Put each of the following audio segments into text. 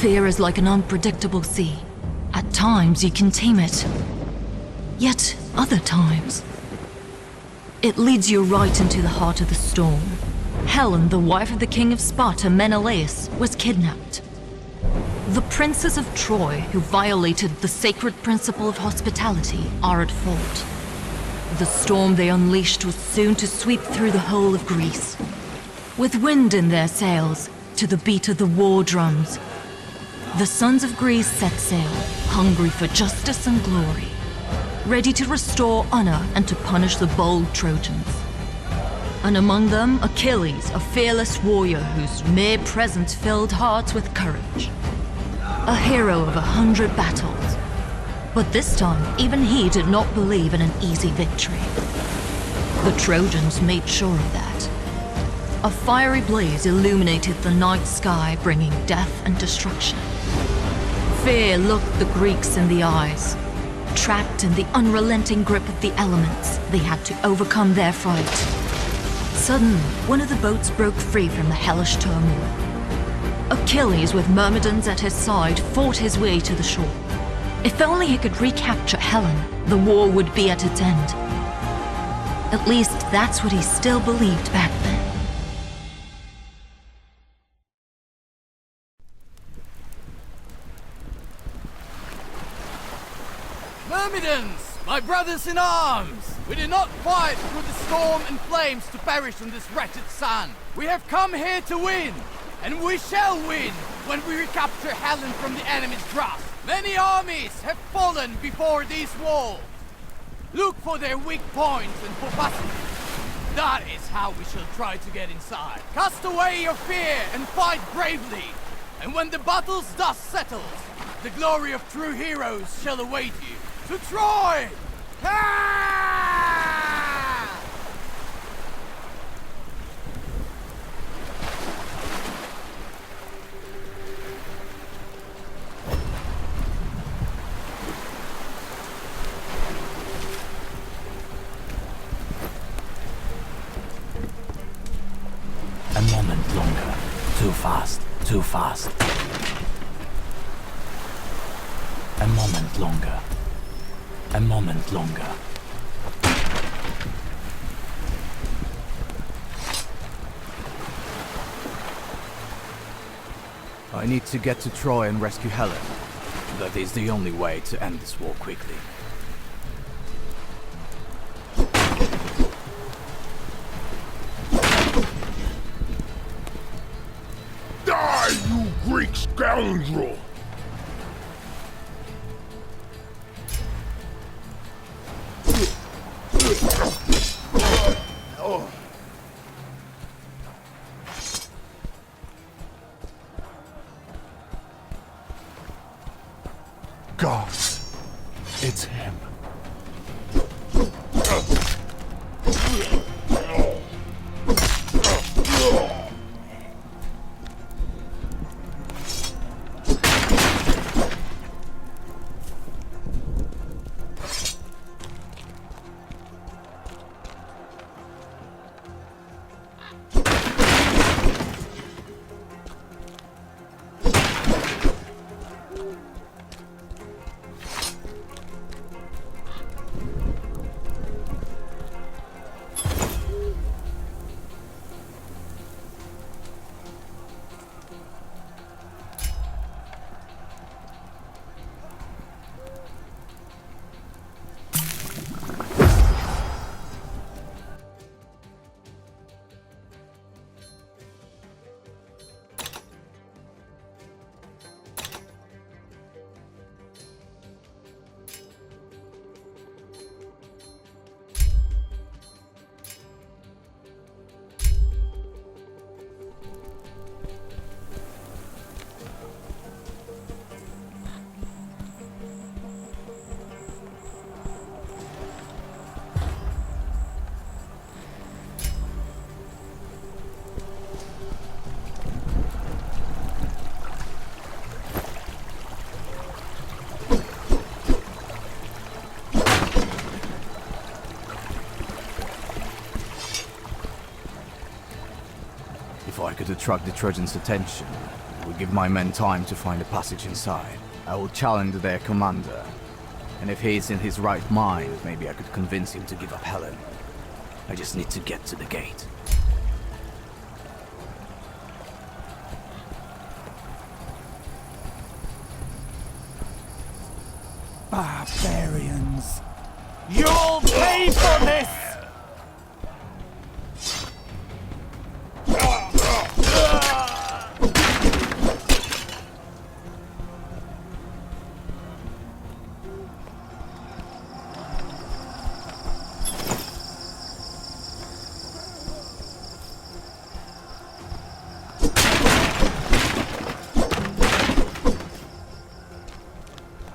Fear is like an unpredictable sea. At times you can tame it, yet other times it leads you right into the heart of the storm. Helen, the wife of the king of Sparta, Menelaus, was kidnapped. The princes of Troy, who violated the sacred principle of hospitality, are at fault. The storm they unleashed was soon to sweep through the whole of Greece. With wind in their sails, to the beat of the war drums, the sons of Greece set sail, hungry for justice and glory, ready to restore honor and to punish the bold Trojans. And among them, Achilles, a fearless warrior whose mere presence filled hearts with courage. A hero of 100 battles. But this time, even he did not believe in an easy victory. The Trojans made sure of that. A fiery blaze illuminated the night sky, bringing death and destruction. Fear looked the Greeks in the eyes. Trapped in the unrelenting grip of the elements, they had to overcome their fright. Suddenly, one of the boats broke free from the hellish turmoil. Achilles, with Myrmidons at his side, fought his way to the shore. If only he could recapture Helen, the war would be at its end. At least that's what he still believed back then. Myrmidons, my brothers in arms! We did not fight through the storm and flames to perish on this wretched sand. We have come here to win, and we shall win when we recapture Helen from the enemy's grasp. Many armies have fallen before these walls. Look for their weak points and for passengers. That is how we shall try to get inside. Cast away your fear and fight bravely. And when the battle's dust settles, the glory of true heroes shall await you. To Troy! Ah! A moment longer. Too fast, too fast. A moment longer. A moment longer. I need to get to Troy and rescue Helen. That is the only way to end this war quickly. Die, you Greek scoundrel! God, it's him. If I could attract the Trojans' attention, it will give my men time to find a passage inside. I will challenge their commander. And if he is in his right mind, maybe I could convince him to give up Helen. I just need to get to the gate. Barbarians. You'll pay for this!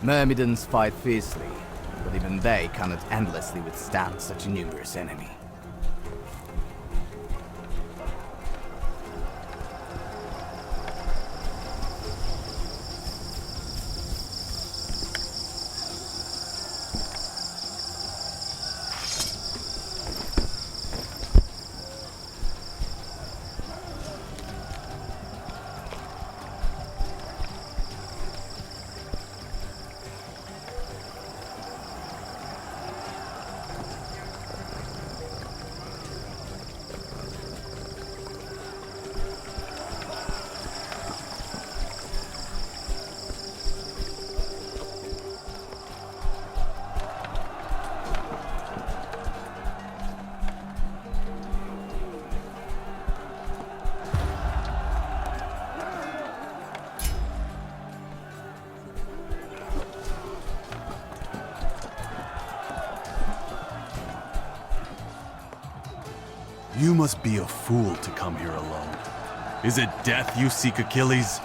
Myrmidons fight fiercely, but even they cannot endlessly withstand such a numerous enemy. You must be a fool to come here alone. Is it death you seek, Achilles?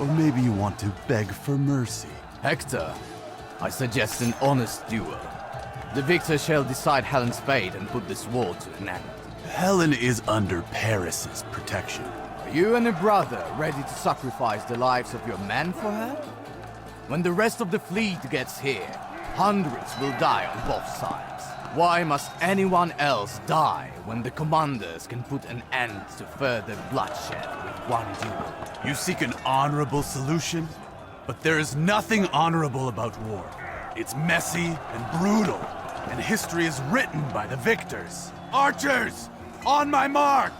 Or maybe you want to beg for mercy? Hector, I suggest an honest duel. The victor shall decide Helen's fate and put this war to an end. Helen is under Paris's protection. Are you and your brother ready to sacrifice the lives of your men for her? When the rest of the fleet gets here, hundreds will die on both sides. Why must anyone else die when the commanders can put an end to further bloodshed with one duel? You seek an honorable solution? But there is nothing honorable about war. It's messy and brutal, and history is written by the victors. Archers, on my mark!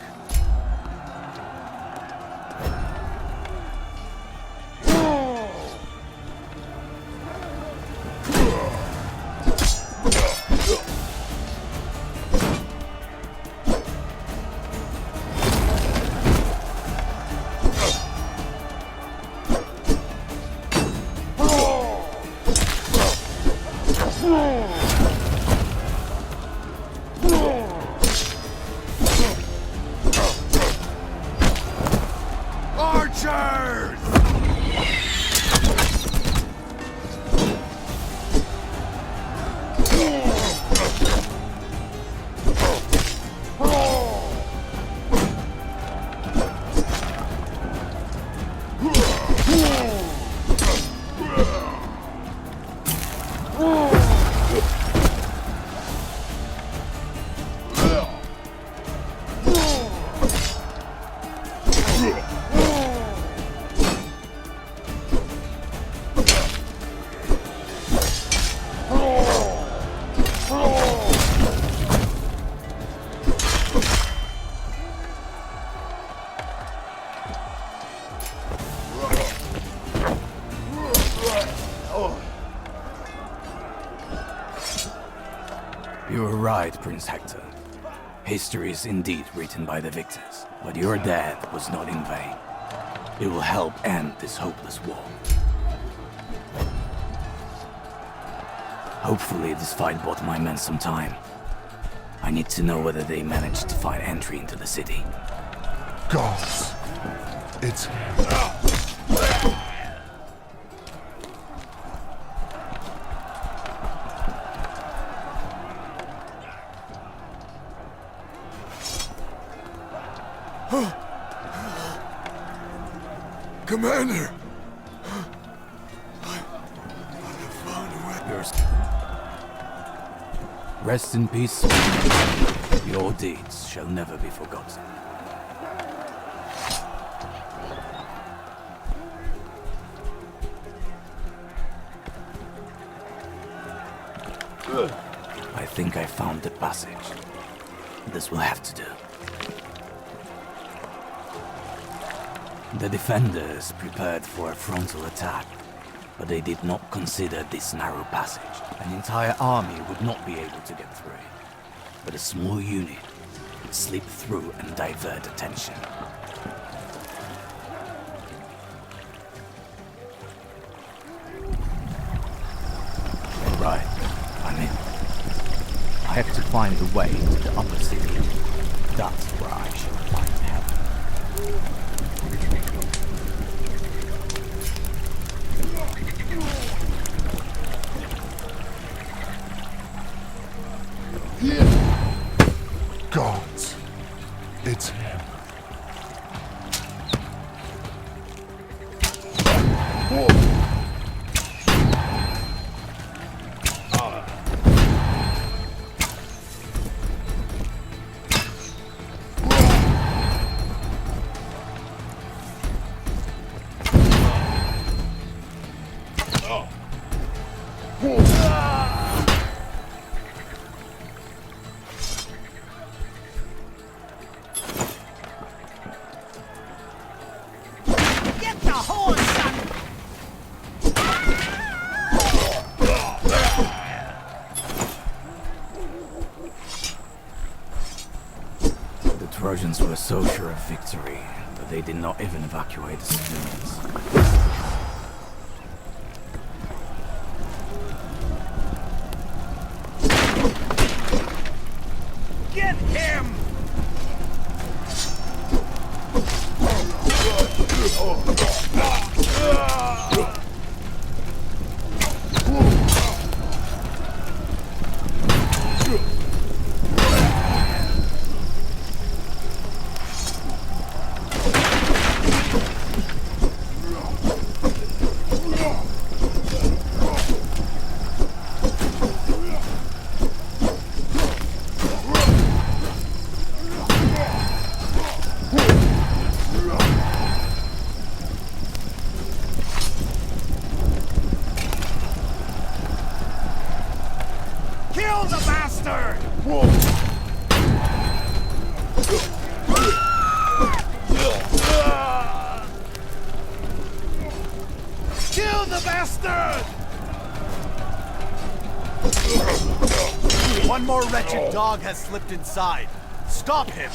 Archers! You were right, Prince Hector. History is indeed written by the victors, but your death was not in vain. It will help end this hopeless war. Hopefully this fight bought my men some time. I need to know whether they managed to find entry into the city. Gods, it's him. Commander! I have found a way. Rest in peace. Your deeds shall never be forgotten. I think I found the passage. This will have to do. The defenders prepared for a frontal attack, but they did not consider this narrow passage. An entire army would not be able to get through it, but a small unit would slip through and divert attention. Right, I'm in. I have to find the way to the upper city. That's where I shall find help. Gods, it's him. Get the horse, son! The Trojans were so sure of victory that they did not even evacuate the civilians. Get him! Kill the bastard! Kill the bastard! One more wretched dog has slipped inside. Stop him!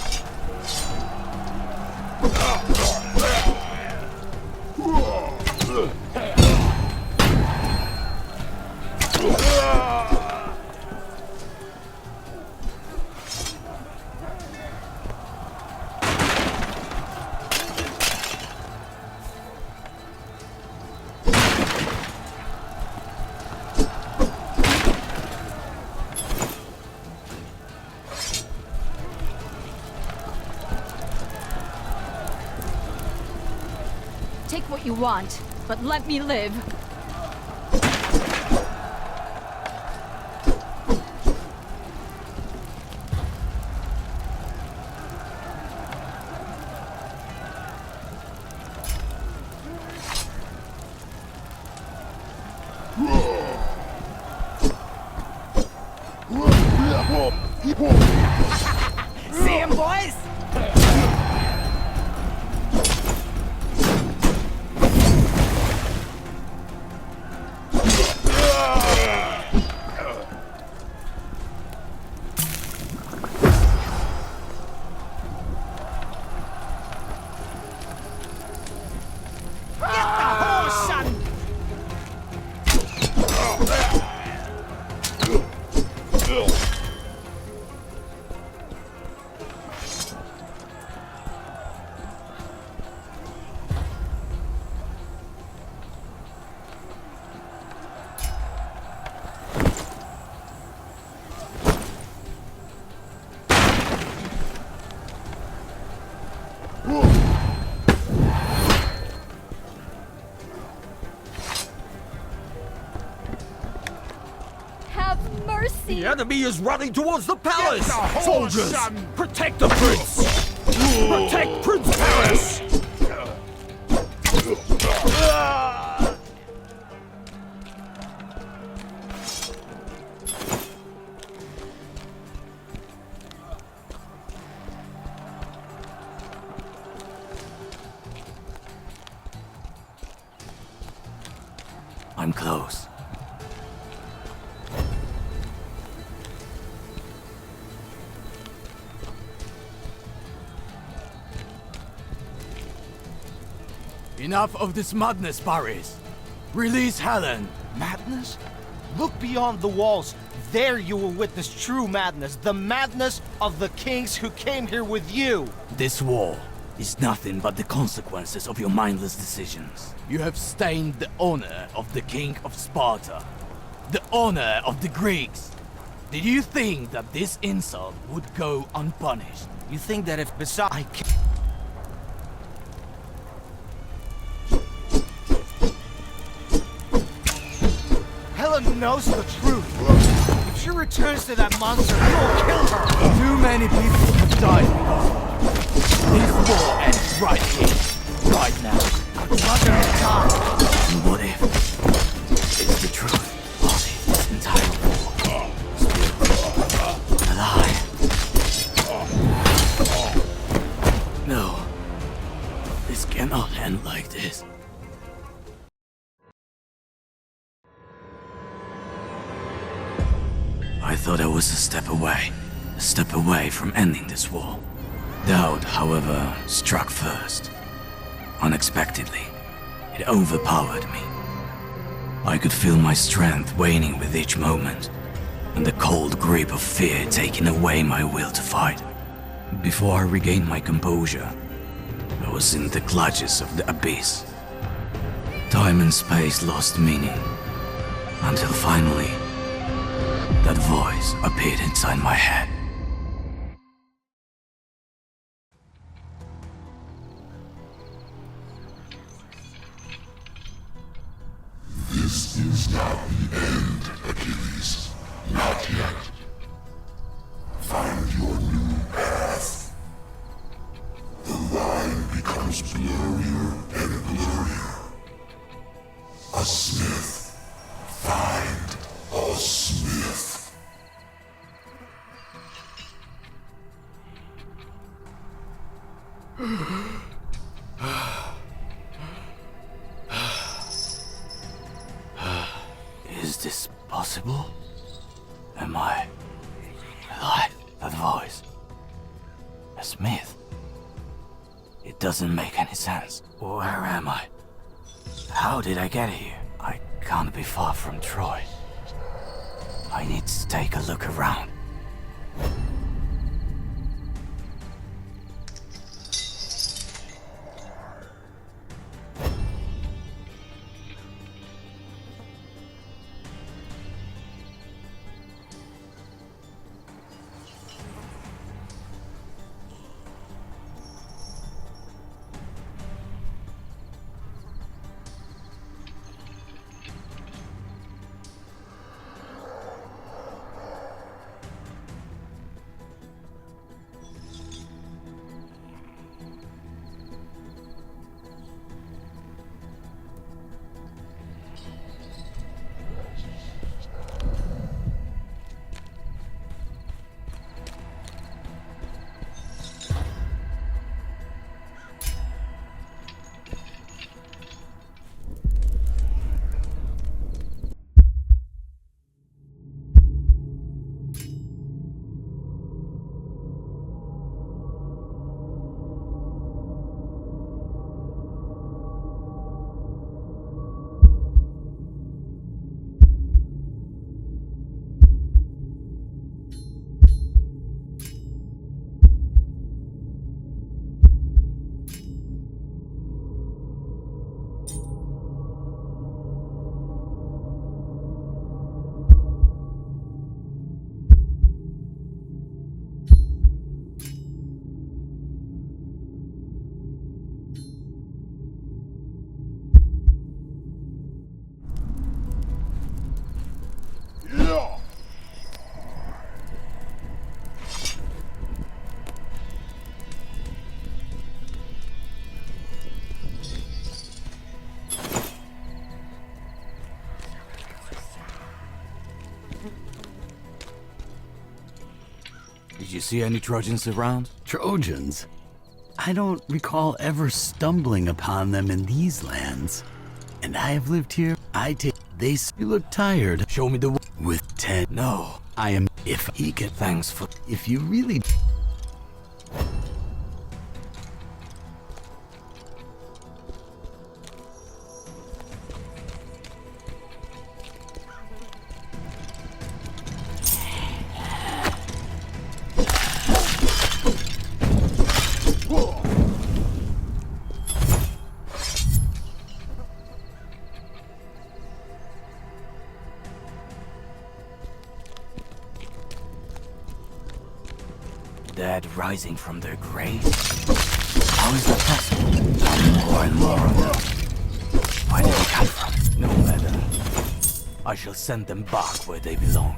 Take what you want, but let me live. See him, boys? Get the horse, son! Have mercy! The enemy is running towards the palace! the horse, Soldiers, son! protect the prince! Protect Prince Paris! I'm close. Enough of this madness, Paris. Release Helen. Madness? Look beyond the walls. There you will witness true madness. The madness of the kings who came here with you. This war is nothing but the consequences of your mindless decisions. You have stained the honor of the king of Sparta. The honor of the Greeks. Did you think that this insult would go unpunished? You think that if besides I can... Helen knows the truth. If she returns to that monster, you will kill her. Too many people have died because of her. This war ends right here, right now. Mother of God. And what if it's the truth? What if this entire war is a lie? No. This cannot end like this. I thought I was a step away from ending this war. Doubt, however, struck first. Unexpectedly, it overpowered me. I could feel my strength waning with each moment, and the cold grip of fear taking away my will to fight. Before I regained my composure, I was in the clutches of the abyss. Time and space lost meaning, until finally, that voice appeared inside my head. This is not the end, Achilles. Not yet. Find your new path. The line becomes blurrier and blurrier. A smith. Find a smith. Is this possible? Am I alive? That voice. A smith? It doesn't make any sense. Where am I? How did I get here? I can't be far from Troy. I need to take a look around. Did you see any Trojans around? Trojans? I don't recall ever stumbling upon them in these lands. And I have lived here. I take You look tired. Show me the With 10. No. I am. If he can. Thanks for... If you really. Dead rising from their graves? How is that possible? More and more of them. Where did they come from? No matter. I shall send them back where they belong.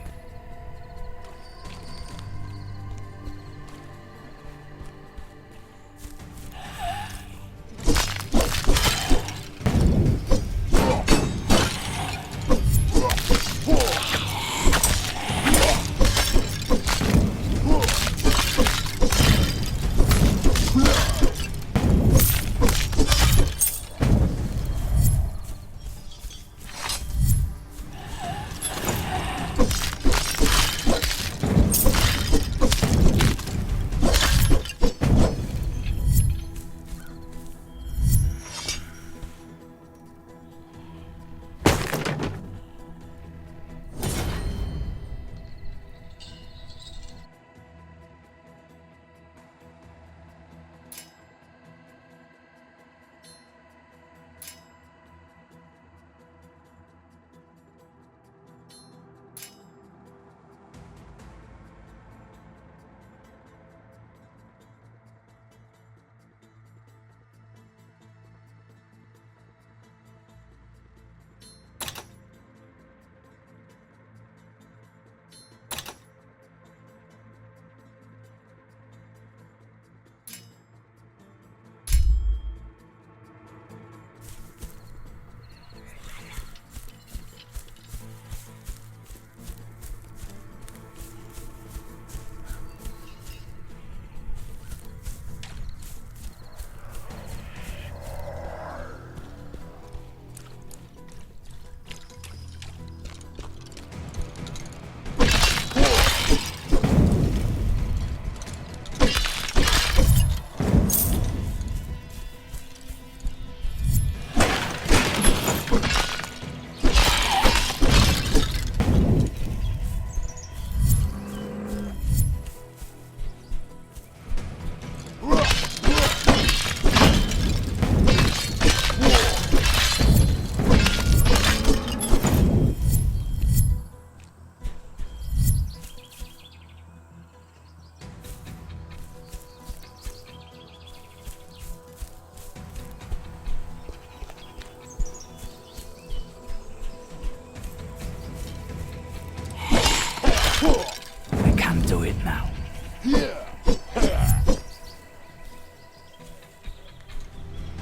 I can't do it now.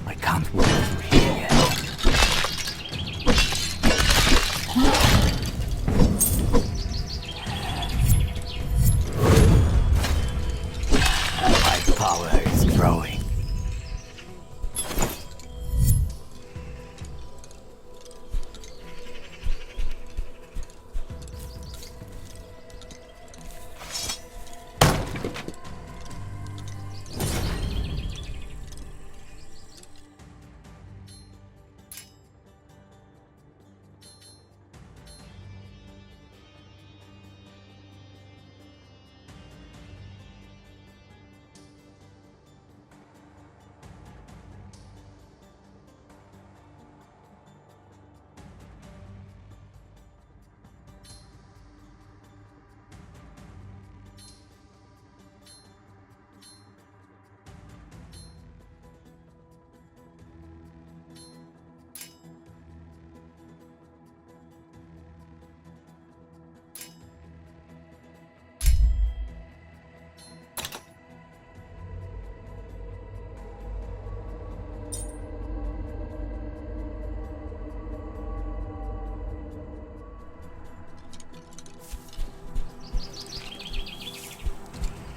I can't walk through here yet. My power is growing.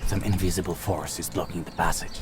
Some invisible force is blocking the passage.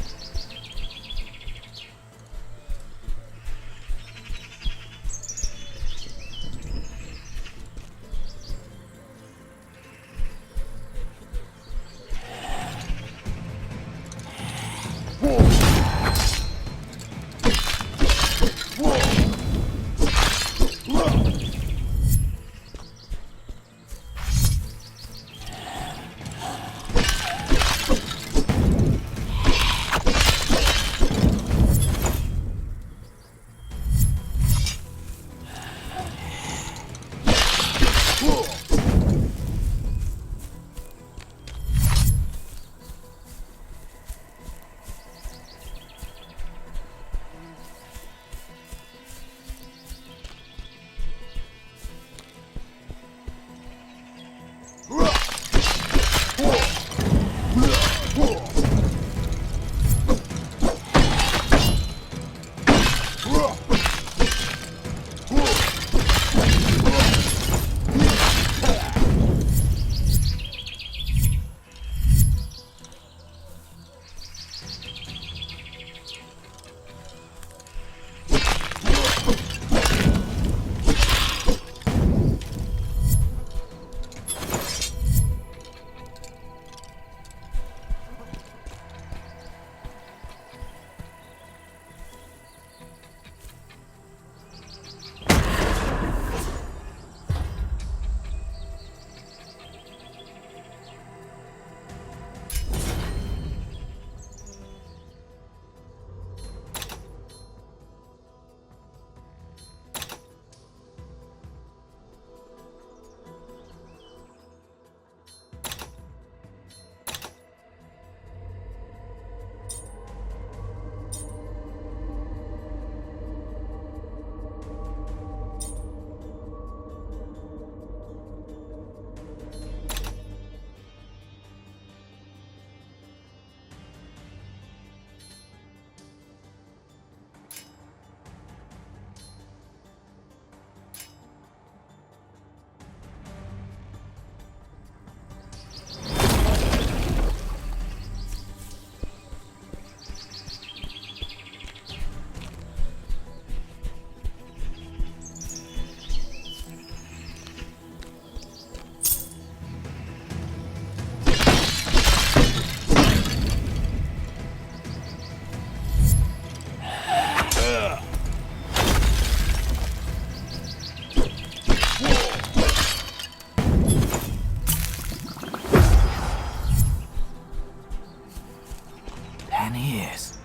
10 years?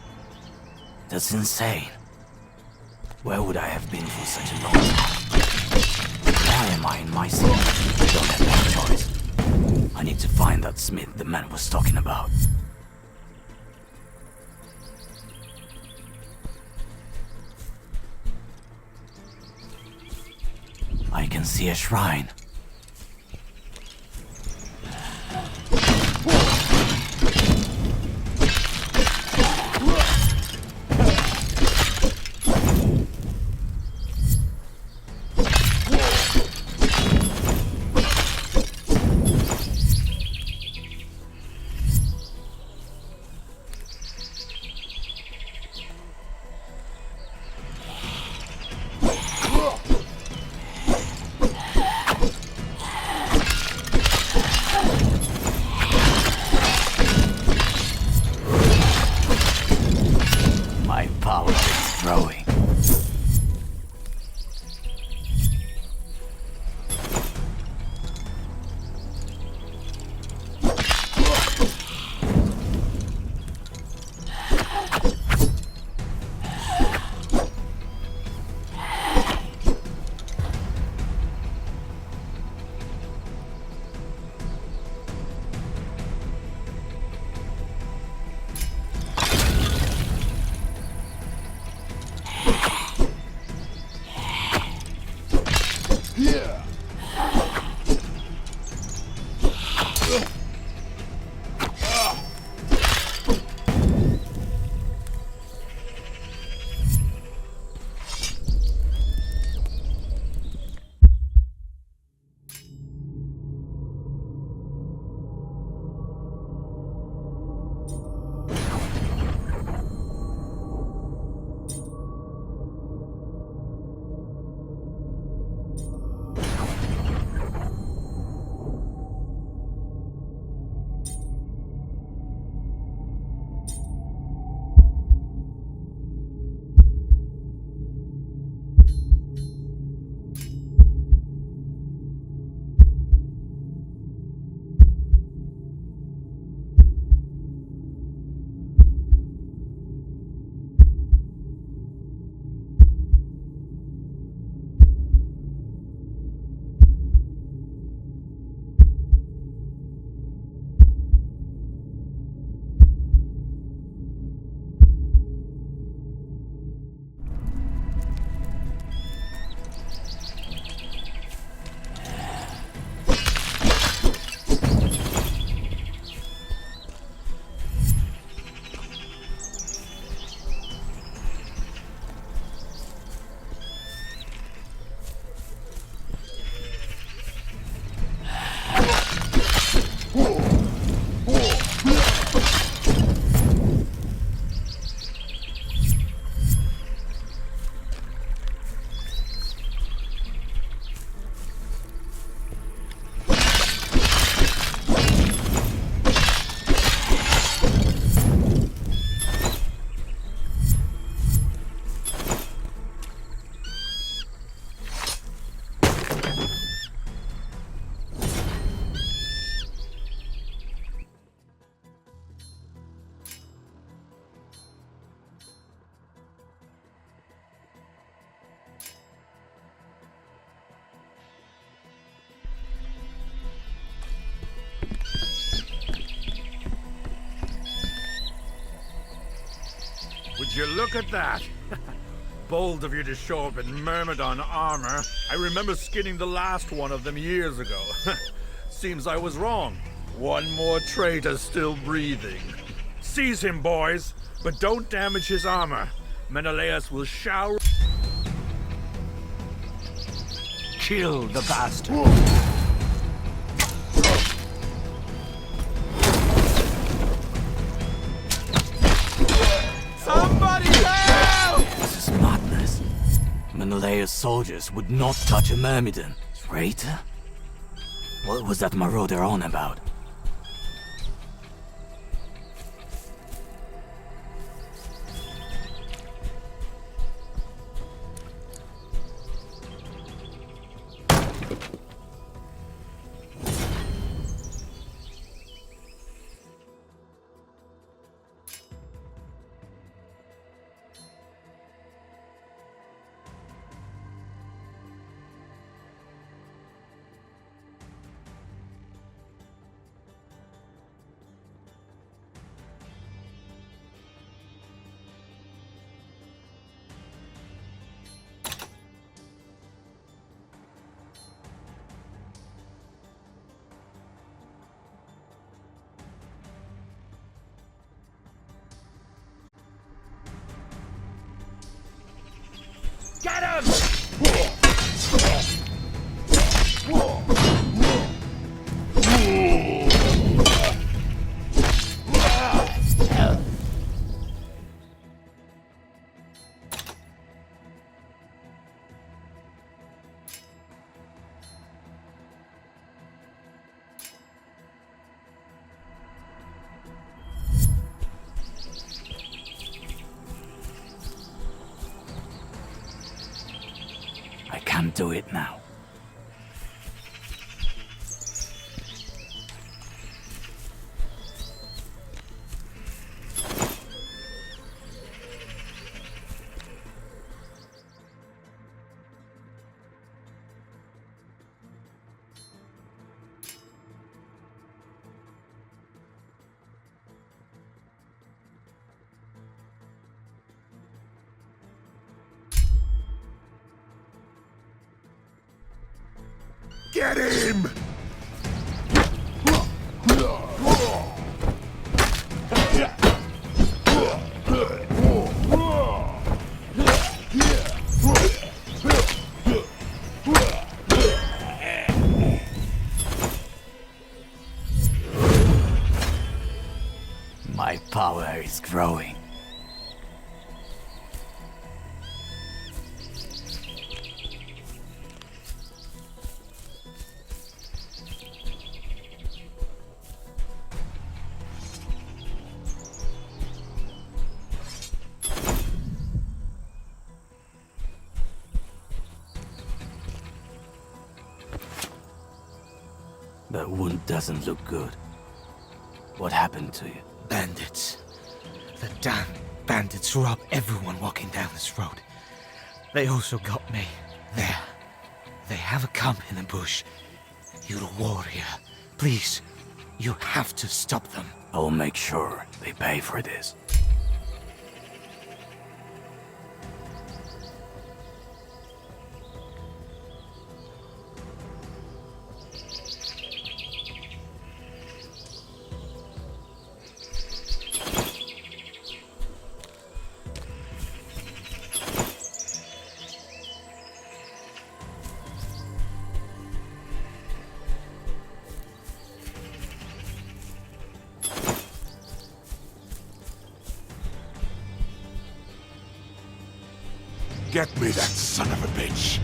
That's insane. Where would I have been for such a long time? Why am I in my city? I don't have any choice. I need to find that smith the man was talking about. I can see a shrine. My power is growing. Would you look at that? Bold of you to show up in Myrmidon armor. I remember skinning the last one of them years ago. Seems I was wrong. One more traitor still breathing. Seize him, boys, but don't damage his armor. Menelaus will shower... Kill the bastard. Somebody help! This is madness. Menelaus' soldiers would not touch a Myrmidon. Traitor? What was that marauder on about? can't do it now. Get him! My power is growing. That wound doesn't look good. What happened to you? Bandits. The damn bandits rob everyone walking down this road. They also got me. There. They have a camp in the bush. You're a warrior. Please, you have to stop them. I will make sure they pay for this. Get me that son of a bitch!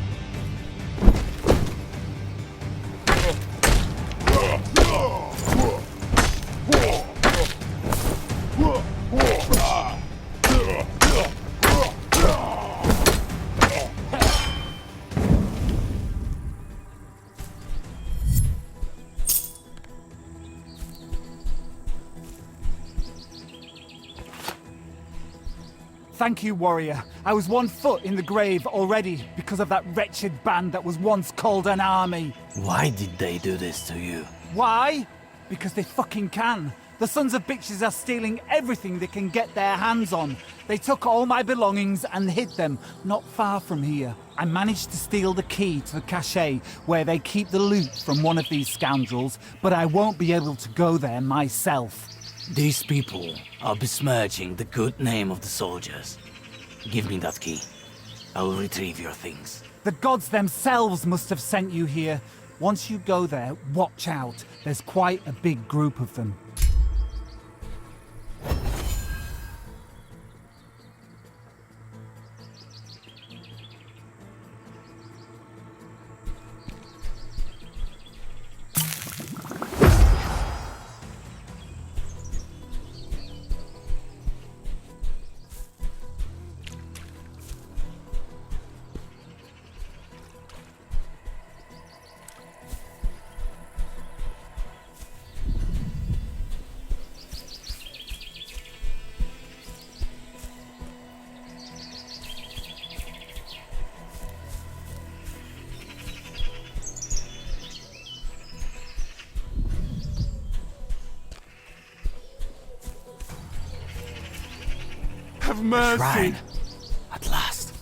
Thank you, warrior. I was 1 foot in the grave already because of that wretched band that was once called an army. Why did they do this to you? Why? Because they fucking can. The sons of bitches are stealing everything they can get their hands on. They took all my belongings and hid them not far from here. I managed to steal the key to the cache where they keep the loot from one of these scoundrels, but I won't be able to go there myself. These people are besmirching the good name of the soldiers. Give me that key. I will retrieve your things. The gods themselves must have sent you here. Once you go there, watch out. There's quite a big group of them. Have mercy! Shrine. At last.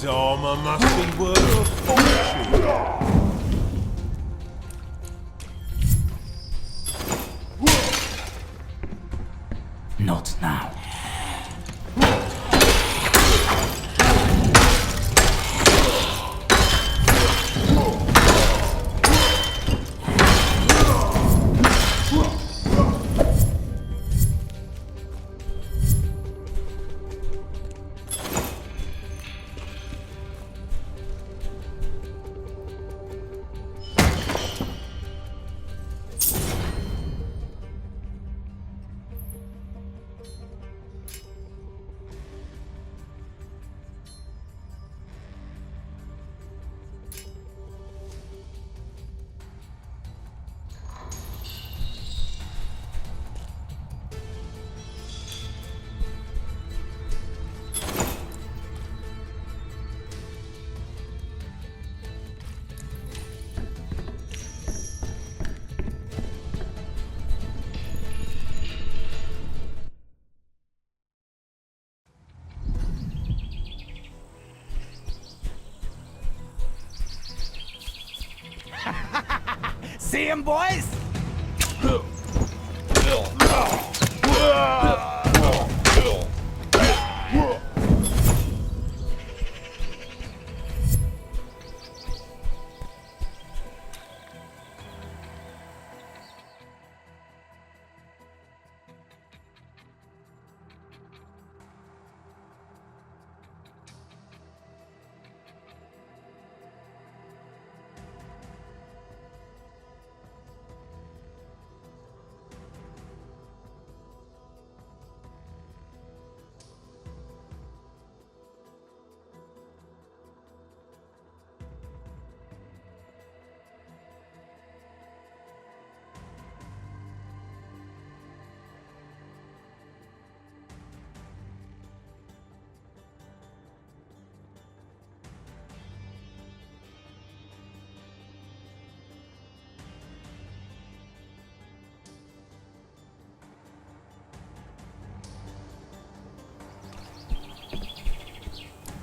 armor must be worth a fortune. Not now. See him, boys?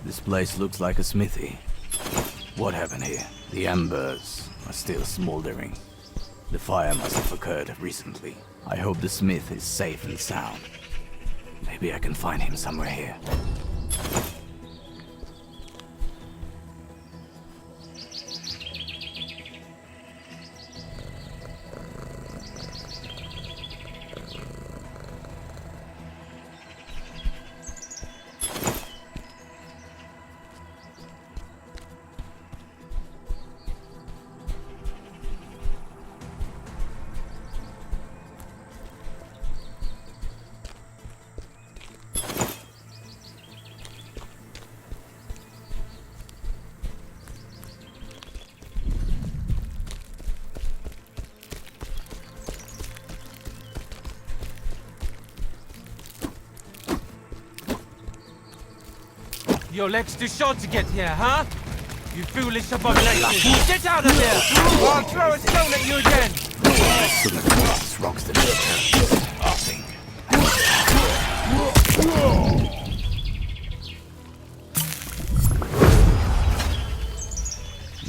This place looks like a smithy. What happened here? The embers are still smoldering. The fire must have occurred recently. I hope the smith is safe and sound. Maybe I can find him somewhere here. Your leg's too short to get here, huh? You foolish abomination! Get out of here! Or I'll throw a stone at you again! Some of the rocks that nothing.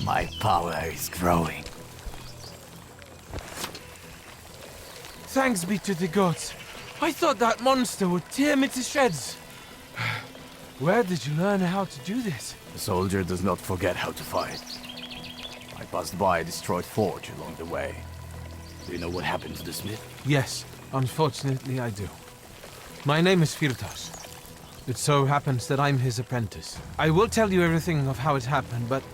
My power is growing. Thanks be to the gods. I thought that monster would tear me to shreds. Where did you learn how to do this? A soldier does not forget how to fight. I passed by a destroyed forge along the way. Do you know what happened to the smith? Yes, unfortunately I do. My name is Firtas. It so happens that I'm his apprentice. I will tell you everything of how it happened, but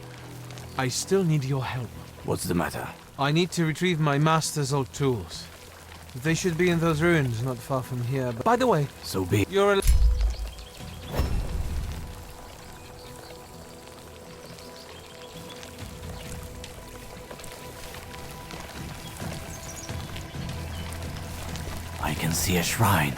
I still need your help. What's the matter? I need to retrieve my master's old tools. They should be in those ruins not far from here. But by the way, So be it. you're a... I can see a shrine.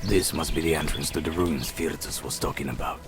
This must be the entrance to the ruins Firtus was talking about.